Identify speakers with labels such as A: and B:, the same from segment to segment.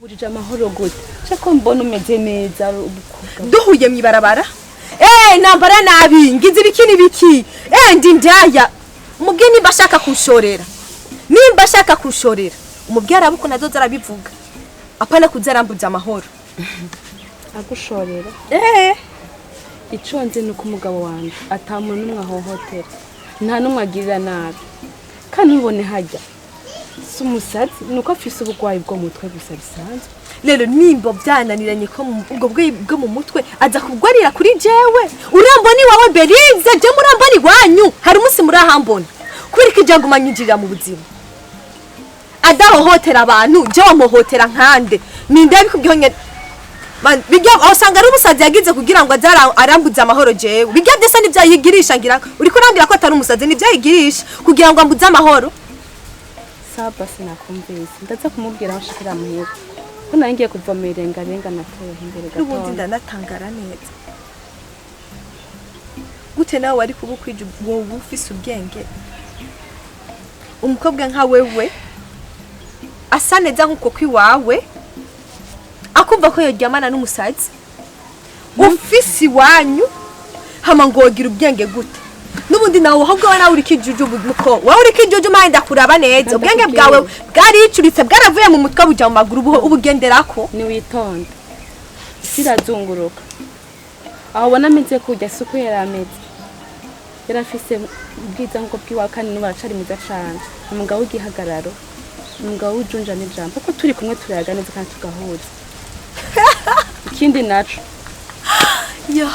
A: Burije amahoro gute cyako mbona umeze neza
B: duhuye mwibarabara nambara nabi ngize ibikini biki ndi ndaya umubwiye nimba ashaka kushorera umubwiye arabuko nazoza arabivuga apana kuzarambuza amahoro
A: agushorera iconze nuko umugabo wanje atamuntu numwe ahohotera nta numwe agirira nabi kandi ubone hajya sumusazi nuko afise ubugwayi bwo mutwe gusa bisanzwe
B: rero nimba byananiranye ko ubwo bwo mu mutwe aza kugwarira kuri jewe uramboni wawe Berize je muramboni wanyu hari umunsi murahambona kwirika ijaguma nyinjirira mu buzima adahohotera abantu je wamuhotera nkande ninde bikubwihonye bijya usanga ari umusazi yagize kugira ngo azara arambuza amahoro jewe bijya byose nivyayigirisha ngira uri kurambira ko atari umusazi nivyayigirisha kugira ngo ambuze amahoro
A: saba sinakumvise ndaza kumubwira aho shikira muhira ko nangiye kuva mu irengarenga nateye imbere gato
B: ubundi ndanatangara neza gute nawe wari kubukwije wowe ufise ubwenge umukobwa nka wewe asa neza nkuko kwiwawe akumva ko yoryamana n'umusazi ufise wanyu hama ngogira ubwenge gute nubundi nawe ahubwo nawe uri kijuju muko wawe uri kijuju mayenda kuraba neza ubwenge bwawe bwari icuritse bwaravuye mu mutwe buja mu maguru ubugenderako
A: ni witonda sirazunguruka aho bona ameze kujya suko yarameze yarafise ubwiza nkuko bwiwa kandi n'ubacari mwiza cyane umugabo w'igihagararo umugabo w'ujunja n'ijambo kuko turi kumwe turayaga neza kandi tugahuza ikindi naco
B: yo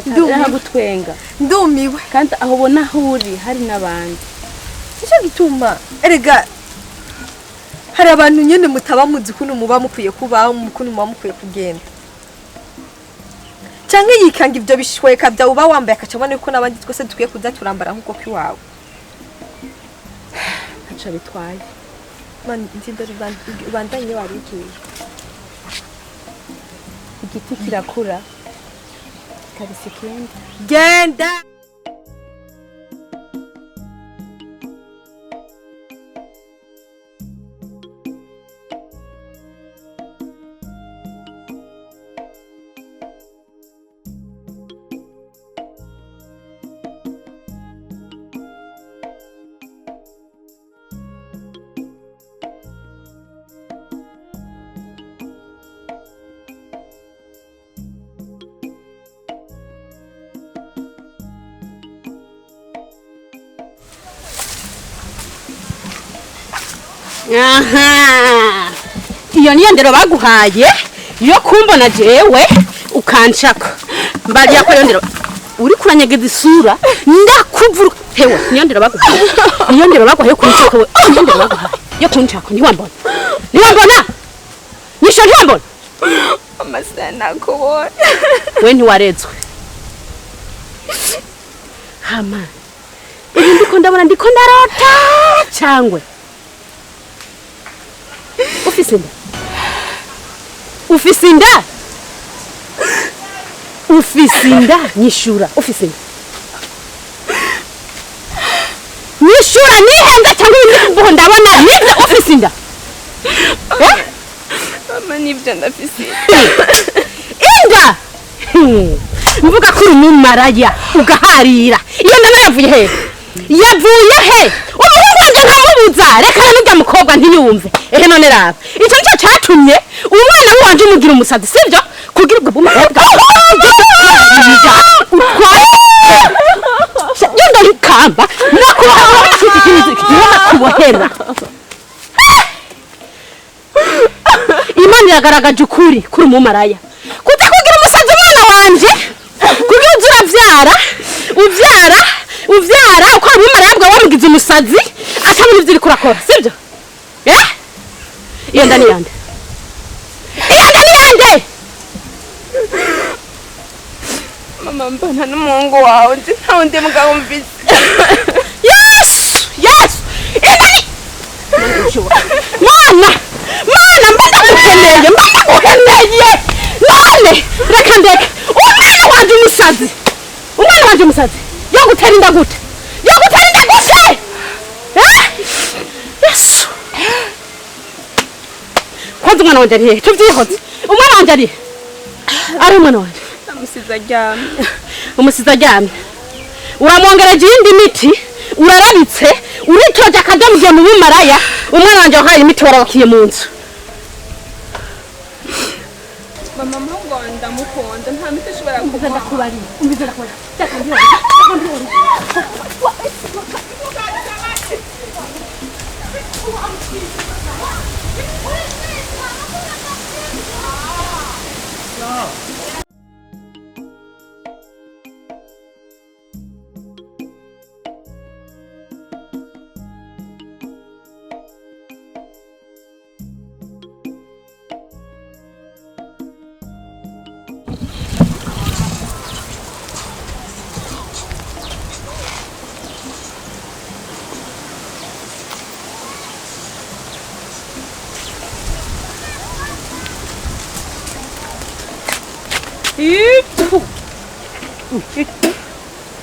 A: ndumva gutwenga
B: ndumiwe
A: kandi aho bona huri hari nabandi
B: cyo gituma erega hari abantu nyene mutaba muzi kuno muba mukwiye kubaho mukuno muba mukwiye kugenda canke yikanga ivyo bishweka bya uba wambaye akacabone ko nabandi twese tukwiye kuza turambara nkuko kwiwawe
A: aca bitwaye
B: man ndindori bandanye warikiye
A: igiti kirakura kabisa kindi
B: genda
C: aha iyo niyo ndero baguhaye yo kumbona jewe ukanshaka mbariya ko yondero uri kuranyegeza isura ndakuvura hewe niyo ndero baguhaye kunshaka we niyo ndero baguhaye yo kunshaka niwambona nisho ntiwambona
B: amasana kubona
C: we ntiwarezwe hama ibi ndiko ndabona ndiko ndarota cyangwe ufise inda nyishura ufise inda nyishura nihenda cyangwa ibintu ndabona nibyo ufise inda
B: mama nibyo ndafise
C: inda mvuga ko uri mumaraya ugaharira iyo ndana yavuye he umuhungu wanje nkamubuza reka n'ujya mukobwa ntiyumve none raba icyo nicyo cyatumye umwana wanje umugira umusazi sibyo kugira ubwo bumukobwa yenda rikamba nakubohera Imana iragaragaje ukuri kuri umumaraya kuta kugira umusazi umwana wanje kugira uvyara uko umumaraya bwa wamugize umusazi atabona ivyo uri kurakora sibyo iyo ndani yande
B: mama mbona n'umuhungu wawe nzi nta wundi mugabo mvise
C: yes mana mbona gukeneye none reka ndeke umwana wanje umusazi yo gutera inda gute yesu ko tuvyihoze umwana wanje ari hehe tuvyihoze umwana wanje ari ari umwana wanje
A: Amusiza aryamye.
C: umusizi aryamye uramwongereje iyindi miti urarabitse uritoje akadomo ugiye mu bumaraya umwana wanje wahaye imiti warabakiye mu nzu
A: Mama mpungu ndamukunda nta miti ashobora kuvuga
C: kubari umbize ndakubari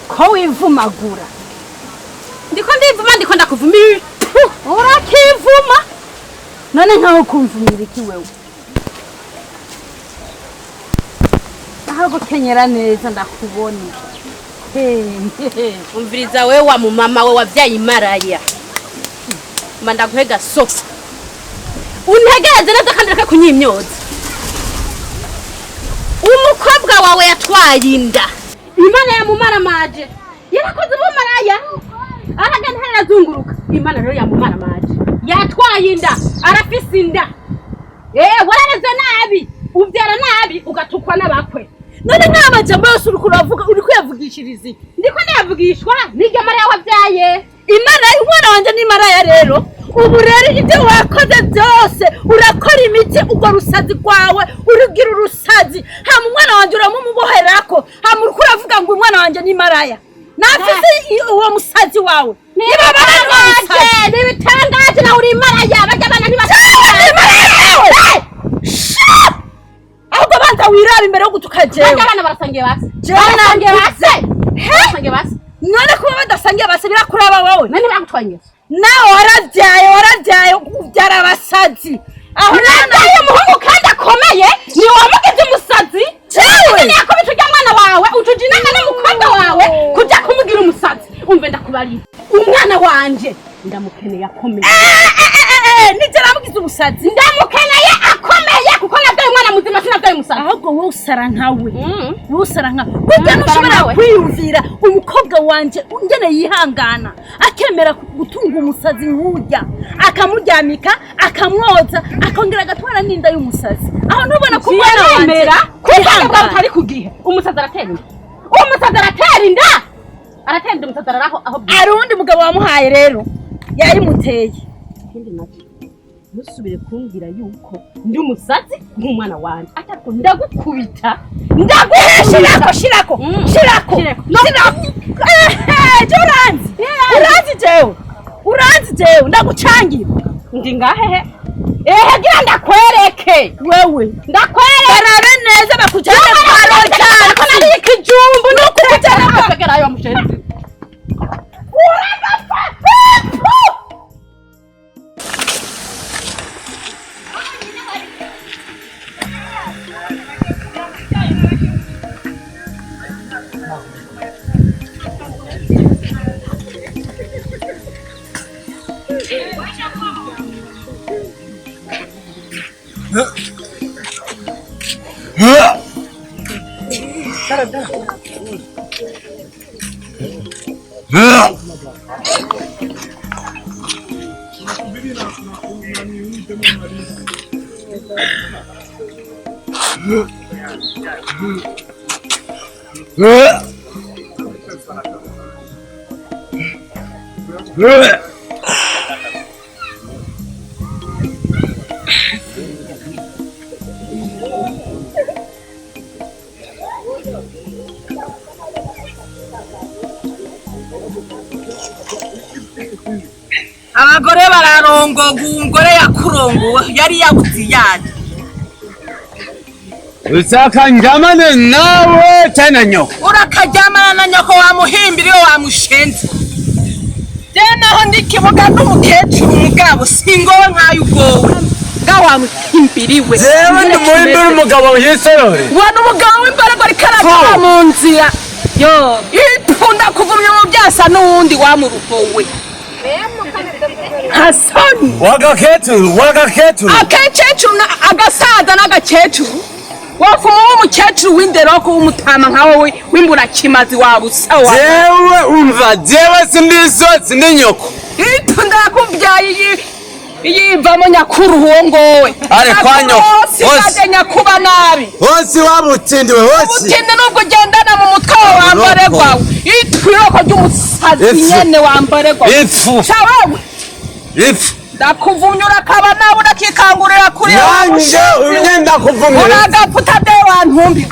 C: ko wivumagura ndiko ndivuma ndiko ndakuvuma urakivuma none nkaho kumvumira iki wewe aho gukenyera neza ndakubona umviriza wewe wa mumama we wavyaye imaraya manda guhega sofa untegereze neza kandi reka kunyimyoza umukobwa wawe yatwaye inda imana yamumaramaje yarakoze ubumaraya aragana harazunguruka imana rero yamumaramaje yatwaye inda arafise inda warareze nabi ubyara nabi ugatukwa n'abakwe none nk'amajambo yose uriko uravuga uri kuyavugishiriza ndiko ndayavugishwa niryo maraya wabyaye imana umwana wanje ni maraya rero ubu rero ibyo wakoze byose urakora imiti ubwo rusazi rwawe urugira urusazi hama umwana wanje uramumuboherako hama uriko uravuga ngo umwana wanje ni maraya nafise uwo musazi wawe nibitangaje nawe uri maraya bajya bana ahubwo banza wiraba imbere yo gutuka jewe bajya bana barasangiye base none kuba badasangiye base birakuraba wowe none bagutwanye nawe warabyaye ubyara abasazi aho nabyaye umuhungu kandi akomeye ni wamugize umusazi jewe yakubita ujya mwana wawe utujinanga n'umukobwa wawe kujya kumugira umusazi umve ndakubariye umwana wanje ndamukeneye akomeye nijye namugize umusazi ndamukeneye akomeye kuko nabyaye umwana muzima sinabyaye umusazi ahubwo wowe usara nkawe burya ntushobora kwiyumvira umukobwa wanje ngene yihangana akemera gutunga umusazi nk'urya akamuryamika akamwoza akongera agatwara n'inda y'umusazi aho ntubona ko umwana wanje kuko utari ku gihe umusazi aratera inda umusazi araraho aho ari undi mugabo wamuhaye rero yayimuteye ikindi nacyo ntusubire kumbwira yuko ndi umusazi nk'umwana wanje atako ndagukubita shirako uranzi jewe ndagucangira ndi ngahehe gira ndakwereke wewe barabe neza bakujane kwa rojani ko nari ikijumbu n'ukujana kwegera ayo mushenzi
B: abagore bararongoga umugore yakurongowe yari yabuze yaje
D: usakajamane nawe tena nyoko
B: urakajamana na nyoko wamuhimbira iyo wamushenze je naho ndikibuga n'umukecuru mugabo singowe nkayo ugowe
C: imbaraga wamuhimbiriwe
D: jewe ndi muhimbira umugabo yisorore
C: wana umugabo w'imbaraga ariko aragwa mu nzira yo ipfunda kuvumya mu byasa n'uwundi wamuruhowe Hasani
D: wagakecuru
C: akecuru agasaza n'agakecuru wafuma w'umukecuru w'indero ko umutama nka wowe w'imbura kimazi wabusawa
D: jewe umva jewe sindi nyoko
C: ipfunda yakubyaye iyivamo nyakuru uwo ngowe
D: are kwa nyoko
C: hose nyakuba nabi
D: hose wabutindiwe hose
C: utinde nubwo ugendana mu mutwe wambaregwawe itwiroko ry'umusazi nyene wambaregwawe
D: ipfu
C: shawewe
D: ipfu
C: ndakuvunyura kaba nawe udakikangurira kuri
D: yanje unyenda kuvunyura
C: uragapfuta de wantumbi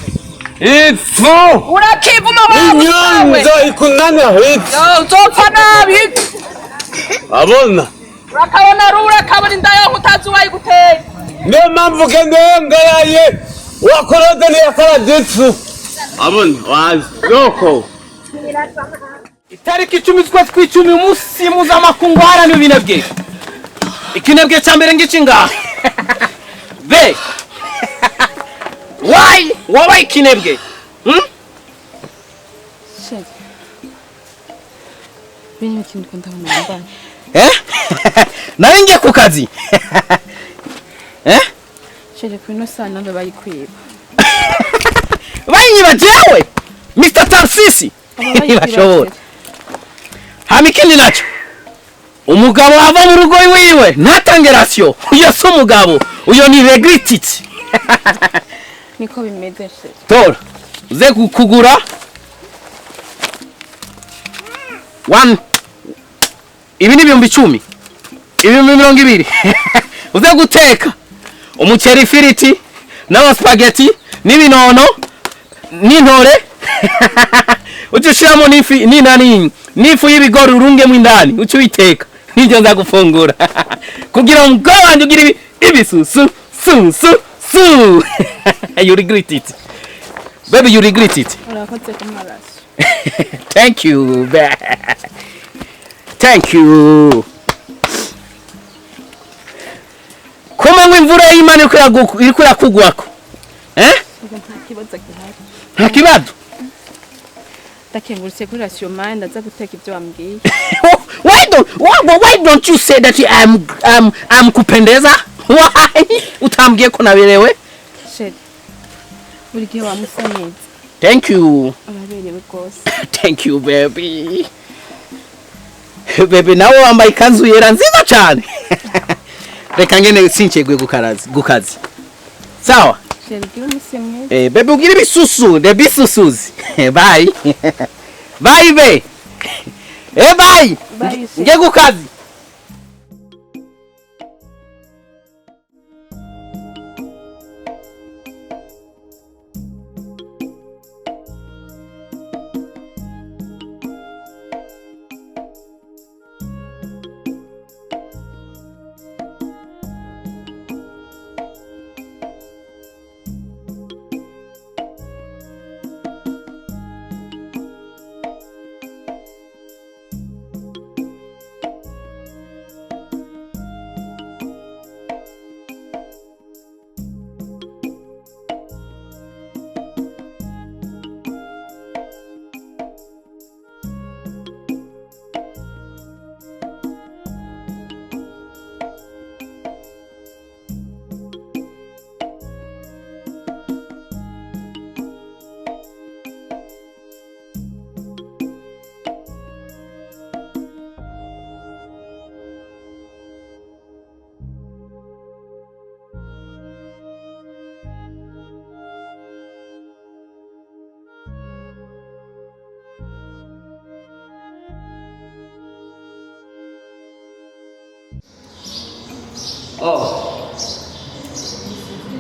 D: ipfu
C: urakivuma wawe
D: inyonzo ikunanira ipfu
C: uzopfa nabi
D: abona
C: urakabona urakabona indayo nkutazi wayiguteye
D: niyo mpamvu kendengayaye wakorode niyakaradifu abona wazi yoko
E: itariki 10 z'ukwezi kw'icumi umunsi mpuzamakungu uharanira ibinebwe ikinebwe cya mbere ngiki ngaha be wabaye ikinebwe
A: Sheri bini ikintu ko ndabona yambaye
E: nari ngiye ku kazi
A: Sheri ku ino saa none bayikwiba
E: banyiba jewe Mr. Tarsisi bashobora hama ikindi nacyo umugabo ava mu rugo iwiwe ntatange rasiyo uyo si umugabo uyo ni regrititi
A: niko bimeze Sheri
E: tora uze kugura ibi ni ibihumbi 10 ibihumbi 20 uze guteka umuceri ifiriti n'amaspageti n'ibinono n'intore uca ushiramo n'ifu y'ibigori urungemo indani uca uyiteka nibyo nza gufungura kugira ngo umugore wanjye ugire ibisusu su you regret it baby, you regret it.
A: urakoze kumaraso
E: Thank you. Thank you. Koma ngwimvura y'Imana iriko irakugwako.
A: nta kibazo gihari
E: Nta kibazo.
A: ndakengurutse kuri rasiyo mani ndaza guteka ibyo wambwiye
E: Why don't you say that I'm kupendeza? Why? Utambwiye ko naberewe?
A: Sheri buri gihe wamusa neza
E: Thank you.
A: uraberewe rwose
E: Thank you, baby. Baby, nawe wambaye ikanzu yera nziza cyane. Reka ngene sinchegwe gukazi. Sawa?
A: Sheri gira umunsi mwiza
E: Baby, ugire ibisusu, the bisusuzi. Bye. Bye, be. Bye.
A: Bye,
E: Nge gukazi.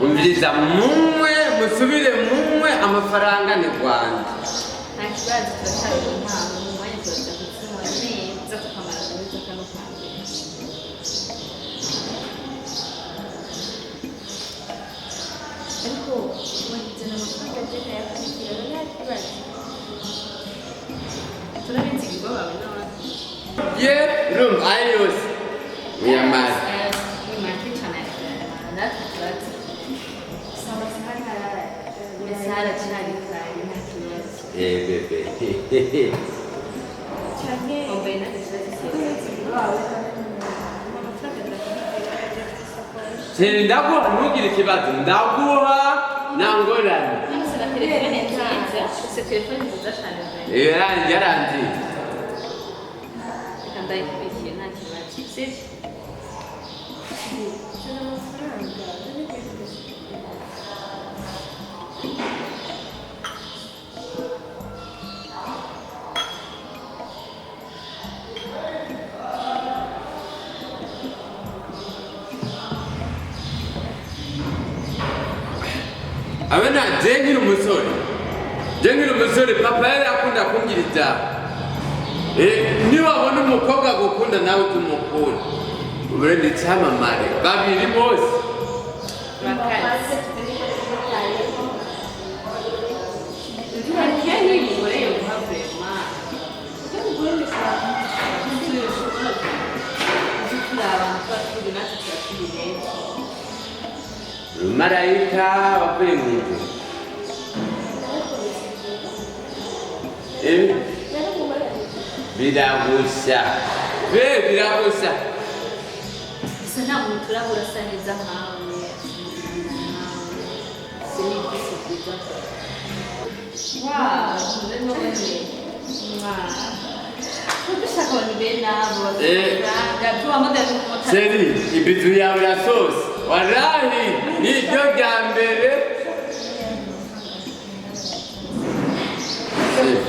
F: umviriza mumwe musubire mumwe amafaranga ni Rwanda
G: nta kibazo turacyari mu mpano mu mwanya turaza gutuma neza tukamara neza kano kambere ariko wagize n'amafaranga agenda yakurikira nta kibazo turabizi ibigo bawe n'abandi
F: ye urumva ayo yose uyamaze
G: wimara kwicana haracari kare nta kibazo
F: bebe
G: wambaye n'agashati
F: Seri ndaguha ntugire ikibazo ndaguha nangorane
G: na telefone nziza ese telefone nziza cyane mbere
F: yarangiye
G: reka ndayikurikiye nta kibazo sibyo
F: abana jengiri umusore papa yari akunda kumbwira niba wabona umukobwa agukunda nawe tumukunda ubure ni icyamamare babiri bose
G: bakazi ntihagiye n'umugore yumva vrema umugore ni turi abantu twaturi natwe turaturi benshi
F: marayika wavuye mu ijuru biragusha biragusha
G: gusa nta muntu turabura asa neza nkawe sinigise byiza none dushaka abantu bene abo baganga tuhamagara n'umumotari
F: seri ibizu yawe irasosa warahi niryo rya mbere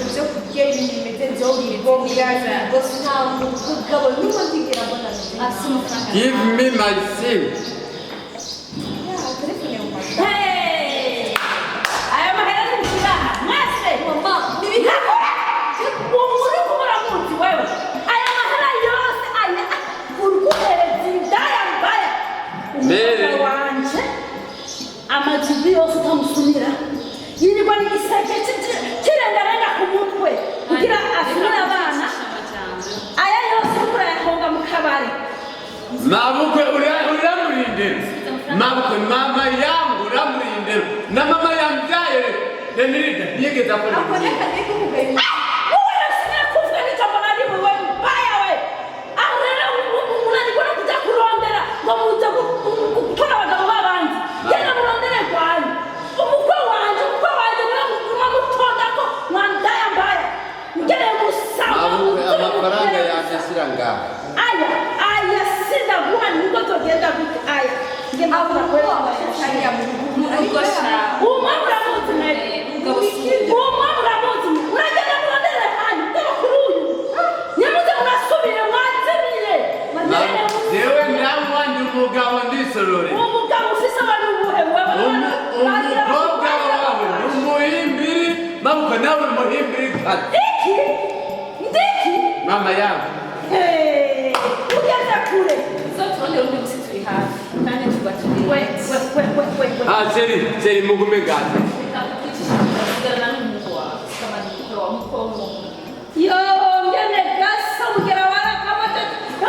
B: byo kurya ibintu bimeze byo bigombyaza gusa nta mugabo n'umwe ndigera mbona
G: asa amafaranga
F: give me my sim
B: telefone mu mashyi
C: aya mahera ni mukiraha mwese
B: mama
C: ntibikakora uri kubura munsi wewe aya mahera yose aya urukuhereza indaya mbaya
F: Mere.
C: umugabo wanje amajibu yose utamusumira yirirwa n'igiseke kirengarenga ku mutwe kugira asumire abana aya yose uriko urayahonga mu kabari
F: mabukwe uramurindira mabukwe mama yangu uramurindira na mama yambyaye nenirida ntiyigeze akora
B: aboneka niko kugenda
C: wowe urasubira kuvuga n'ijambo na rimwe we mbaya we aho rero unanirwa no kujya kurondera ngo muze gutora abagabo b'abandi genda murondere rwanyu umukwe wanje mwamutonda ko mwandaya mbaya ngereye musaba
F: mabukwe amafaranga yanjye ashyira ngaho
C: aya sindaguha nibwo tugenda gute aya
B: abo bakora abashakanya mu
G: urugo shawe
C: uwo mwami uramuzi mwere uwo mwami uramuzi uragenda murondere hanyu ndeba kuri uyu nyamuze murasubire mwazimire
F: jewe nawe wanje umugabo ndisorore
C: uwo mugabo ufise abantu ubuhe wewe
F: umukobwa wawe umuhimbiri mabukwe nawe umuhimbiri kati
C: ndiki
F: mama yangu
C: ugeze kure
G: zo turondera undi musi turi hafi kandi tuba turi
F: seri mugume gato
G: reka kwicisha tugasigara n'umuhungu wawe tukamara umukoro wa mukomo
C: yo ngene gasa mugera warakamata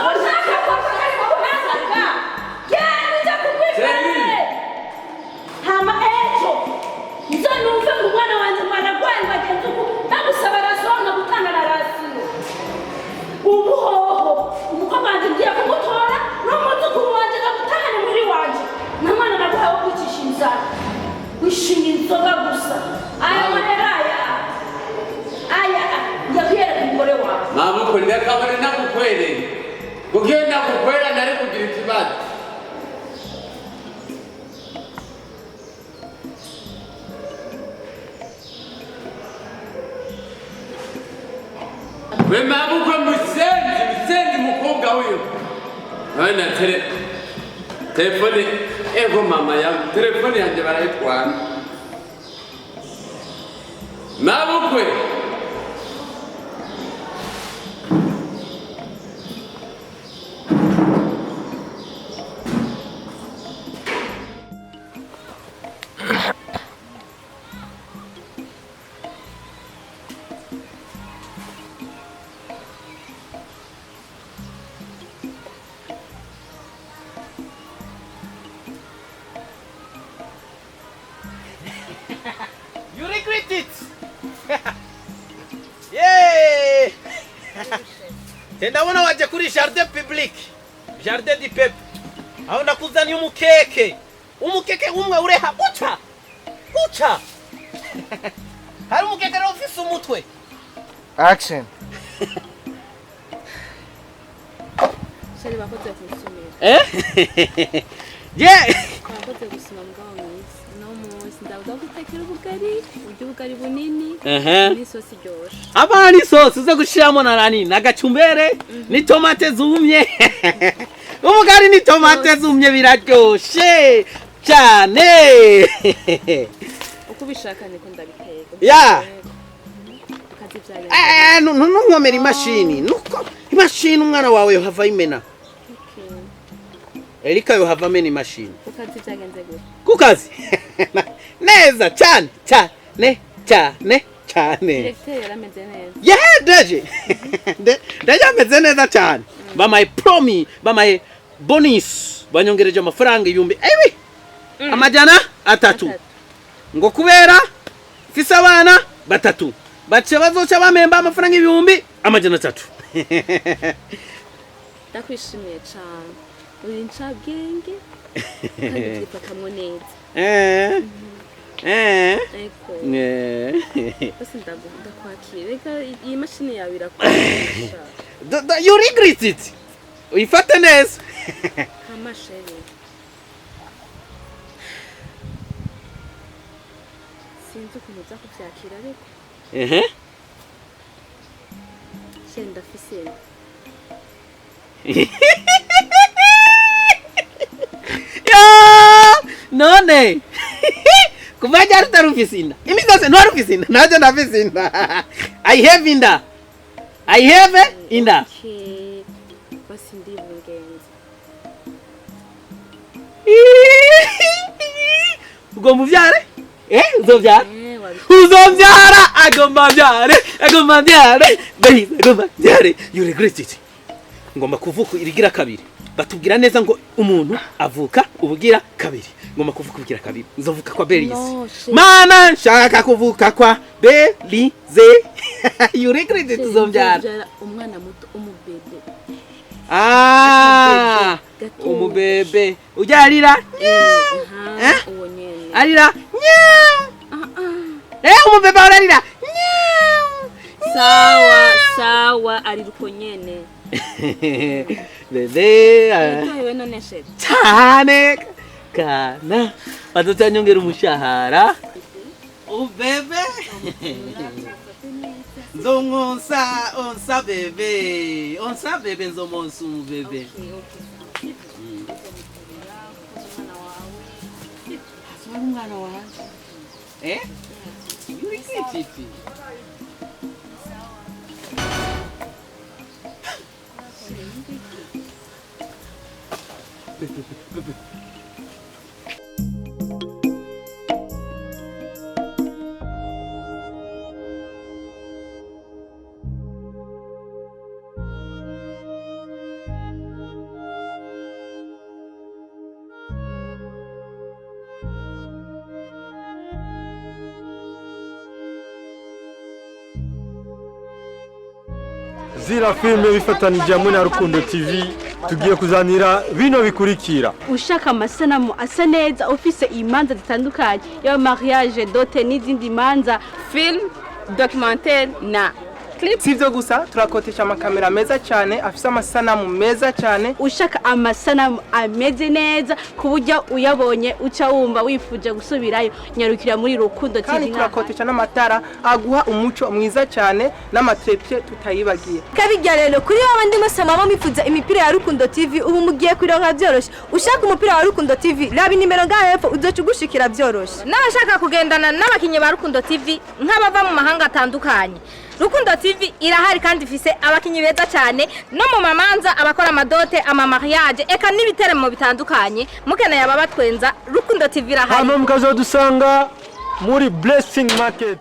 C: ushaka kari kunazaga genda kukwifere hama ejo nzo numve ngo umwana wanje mwaragwaye bagenzi uku nagusaba rasonga gutanga na rasiyo ubuhoho umukobwa wanje ngiye kumutora n'umuzukuru wanje ndamutahane muri wanje na mwana naguhawe kwicisha inzara wishinga inzoga gusa aya mahera aya yakuyereka umugore wawe
F: mabukwe ndakabone nakukwereye kuko iyo nakukwera nari kugira ikibazo we mabukwe musenzi mukobwa wiyo na telefone ego mama yangu telefone yanjye barayitwara mabukwe
E: ndabona waje kuri jardin public jardin du peuple aho ndakuzaniye umukeke umwe ureha guca hari umukeke rero ufise umutwe
H: action
A: shari bakoze kusumira bakoze gusuma mugabo mwiza no munsi ndavuga gutekera ubugari bunini n'isosi ryoshe
E: abana isosi zo gushiramo narani nagacumbere ni tomate zumye umugari ni tomate zumye biraryoshe cyane
A: uko ubishaka niko ndabiteka
E: ya ntunkomera imashini nuko imashini umwana wawe yohava imena Erika yohava amena imashini
A: ukazi byagenze gute
E: kukazi neza cyane
A: directeur yarameze neza
E: deje ameze neza cyane bamaye bonus banyongereje amafaranga 1000 amajana 3 ngo kubera fise abana 3 bace bazoca bamemba amafaranga 1000 amajana 3
A: ndakwishimiye cyane uri ncabwenge kandi twifatamwo neza basi ndakwakira reka iyi mashini yawe irakoresha
E: you regret it uyifate neza
A: amasheri sinzi ukuntu uza kubyakira ariko sheri ndafise
E: none kuvaja arutarufisinda imizose ntarufisinda naje ndafisinda I have inda
A: basi ndibungenze
E: ugomba uvyare uzovyara agomba vyare you regret it ngomba kuvuka irigira kabiri batubwira neza ngo umuntu avuka ubugira kabiri ngomba kuvuka ubugira kabiri nzovuka kwa Belize mana nshaka kuvuka kwa Belize you regret it uzombyara
A: umwana muto umubebe
E: umubebe ujarira
A: uwo nyene
E: arira umubebe ararira
A: sawa ari ruko nyene
E: bebe
A: yewe none sheri
E: cyane kana badutanyongera umushahara ubebe onsa bebe nzomonsa umubebe umwana wawe yuri kwititi
I: Zira filme bifatanije hamwe na Rukundo TV tugiye kuzanira bino bikurikira.
C: Ushaka amasanamu asa neza ufise imanza zitandukanye ya mariage dote n'izindi manza
B: film documentaire na clip.
H: Sivyo gusa turakotesha amakamera meza cyane afise amasanamu meza cyane.
C: Ushaka amasanamu ameze neza kuburyo uyabonye uca wumva wifuje gusubirayo nyarukira muri Rukundo TV.
H: Kandi turakotesha n'amatara aguha umuco mwiza cyane n'amatrepie tutayibagiye.
B: Kabijya rero kuri abandi masama bamifuza imipira ya Rukundo TV ubu mugiye kwironka byoroshe. Ushaka umupira wa Rukundo TV rabi nimero ngaho hepfo uzocugushikira byoroshe. Nabashaka kugendana n'abakinyi ba Rukundo TV nk'abava mu mahanga atandukanye. Rukundo TV irahari kandi ifise abakinyi beza cyane no mu mamanza abakora amadote amamariage eka n'ibiteremo bitandukanye mukeneye ababatwenza Rukundo TV irahari.
I: Hano mukazodusanga muri Blessing Market.